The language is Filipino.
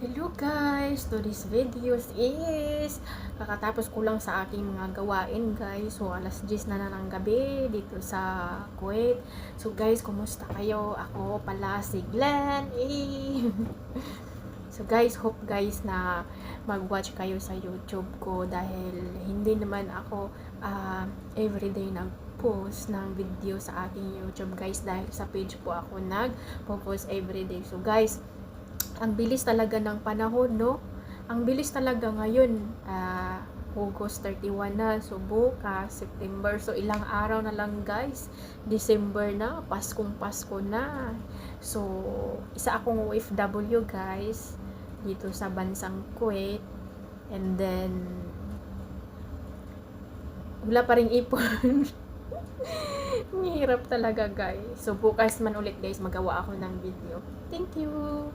Hello guys! Today's videos is kakatapos ko lang sa aking mga gawain guys. So alas 10 na ng gabi dito sa Kuwait. So guys, kumusta kayo? Ako pala si Glenn. So guys, hope guys na mag-watch kayo sa YouTube ko dahil hindi naman ako everyday nag-post ng video sa aking YouTube guys dahil sa page po ako nag-post everyday. So guys, ang bilis talaga ng panahon, no? Ang bilis talaga ngayon. August 31 na. So, bukas, September. So, ilang araw na lang, guys. December na. Paskong Pasko na. So, isa akong OFW, guys. Dito sa bansang Kuwait. And then, wala pa ring ipon. Mahirap talaga, guys. So, bukas man ulit, guys, magawa ako ng video. Thank you!